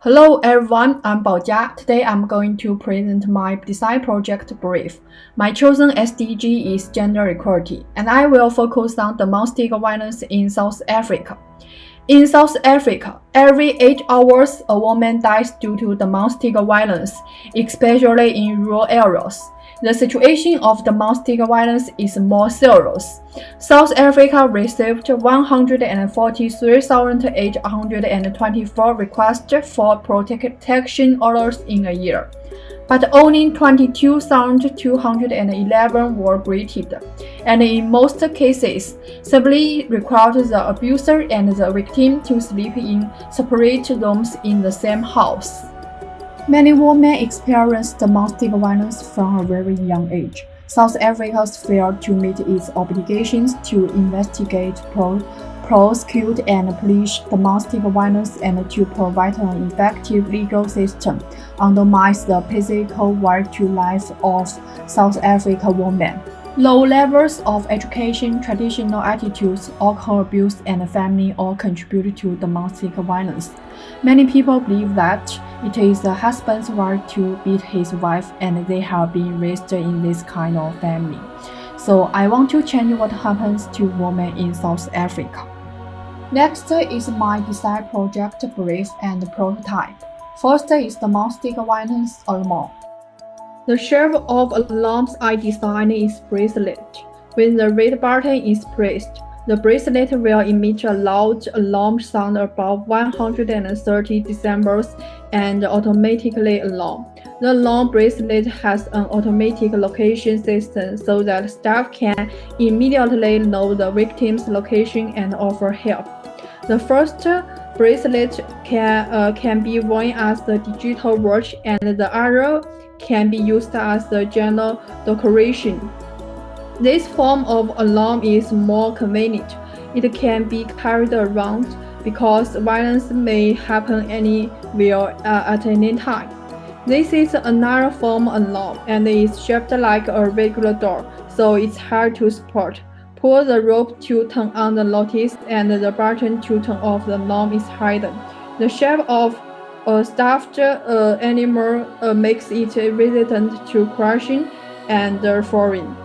Hello everyone, I'm Baojia. Today I'm going to present my design project brief. My chosen SDG is gender equality, and I will focus on domestic violence in South Africa. In South Africa, every 8 hours a woman dies due to domestic violence, especially in rural areas. The situation of domestic violence is more serious. South Africa received 143,824 requests for protection orders in a year, but only 22,211 were granted, and in most cases, simply required the abuser and the victim to sleep in separate rooms in the same house. Many women experience domestic violence from a very young age. South Africa failed to meet its obligations to investigate, prosecute, and punish domestic violence, and to provide an effective legal system undermines the physical right to life of South African women. Low levels of education, traditional attitudes, alcohol abuse, and family all contribute to domestic violence. Many people believe that it is the husband's right to beat his wife, and they have been raised in this kind of family. So I want to change what happens to women in South Africa. Next is my design project brief and prototype. First is domestic violence alarm. The shape of alarms I designed is bracelet. When the red button is pressed, the bracelet will emit a loud alarm sound above 130 decibels and automatically alarm. The alarm bracelet has an automatic location system so that staff can immediately know the victim's location and offer help. The first bracelet can be worn as the digital watch, and the other can be used as the general decoration. This form of alarm is more convenient. It can be carried around because violence may happen anywhere at any time. This is another form alarm, and is shaped like a regular door, so it's hard to support. Pull the rope to turn on the notice, and the button to turn off the alarm is hidden. The shape of a stuffed animal makes it resistant to crushing and falling.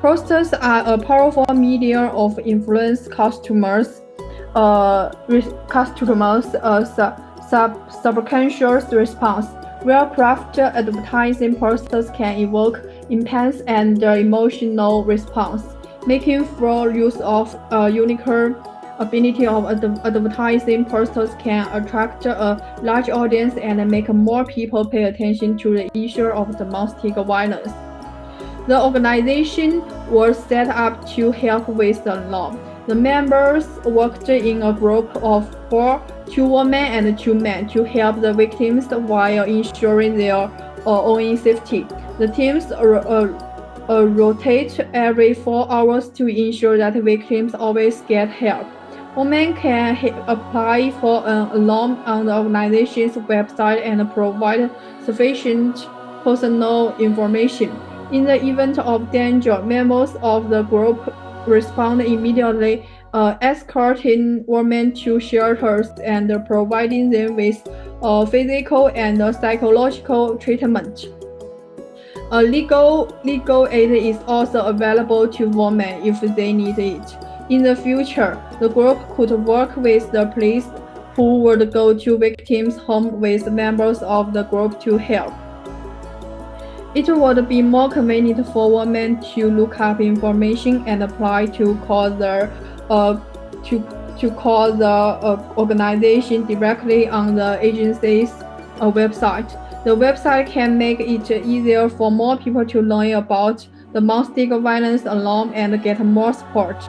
Posters are a powerful medium of influence customers' subconscious response. Well-crafted advertising posters can evoke intense and emotional response, making full use of a unique ability of advertising posters can attract a large audience and make more people pay attention to the issue of domestic violence. The organization was set up to help with the alarm. The members worked in a group of 4, 2 women and 2 men, to help the victims while ensuring their own safety. The teams rotate every 4 hours to ensure that victims always get help. Women can apply for an alarm on the organization's website and provide sufficient personal information. In the event of danger, members of the group respond immediately, escorting women to shelters and providing them with physical and psychological treatment. Legal aid is also available to women if they need it. In the future, the group could work with the police, who would go to victims' homes with members of the group to help. It would be more convenient for women to look up information and apply to call the organization directly on the agency's website. The website can make it easier for more people to learn about domestic violence alarm and get more support.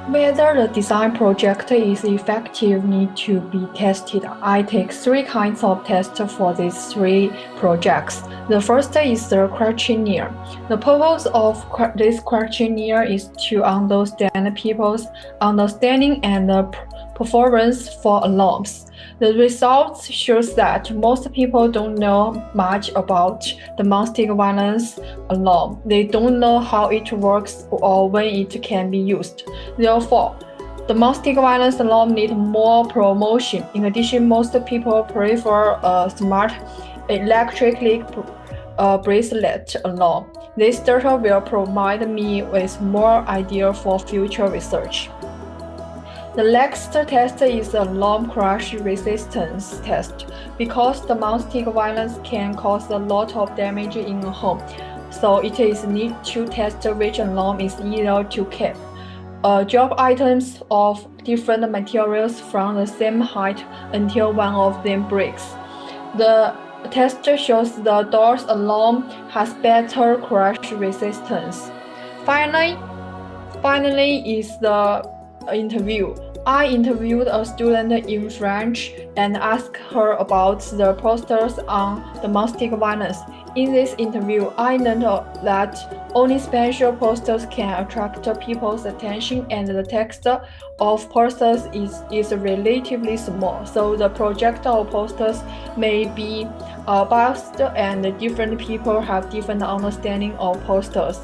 Whether the design project is effective needs to be tested. I take 3 kinds of tests for these 3 projects. The first is the questionnaire. The purpose of this questionnaire is to understand people's understanding and preference for alarms. The results shows that most people don't know much about domestic violence alarm. They don't know how it works or when it can be used. Therefore, Domestic violence alone need more promotion. In addition, most people prefer a smart electrically bracelet alone. This data will provide me with more ideas for future research. The next test is the alarm crash resistance test. Because domestic violence can cause a lot of damage in a home, so it is need to test which alarm is easier to keep. Drop items of different materials from the same height until one of them breaks. The test shows the door's alarm has better crash resistance. Finally is the interview. I interviewed a student in French and asked her about the posters on domestic violence. In this interview, I learned that only special posters can attract people's attention, and the text of posters is relatively small, so the ProjectA posters may be biased, and different people have different understanding of posters.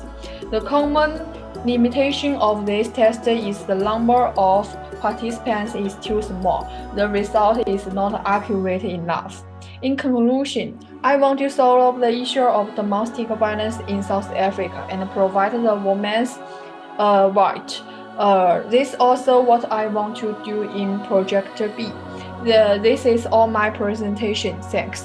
The common limitation of this test is the number of participants is too small. The result is not accurate enough. In conclusion, I want to solve the issue of domestic violence in South Africa and provide the women's right. This is also what I want to do in Project B. This is all my presentation. Thanks.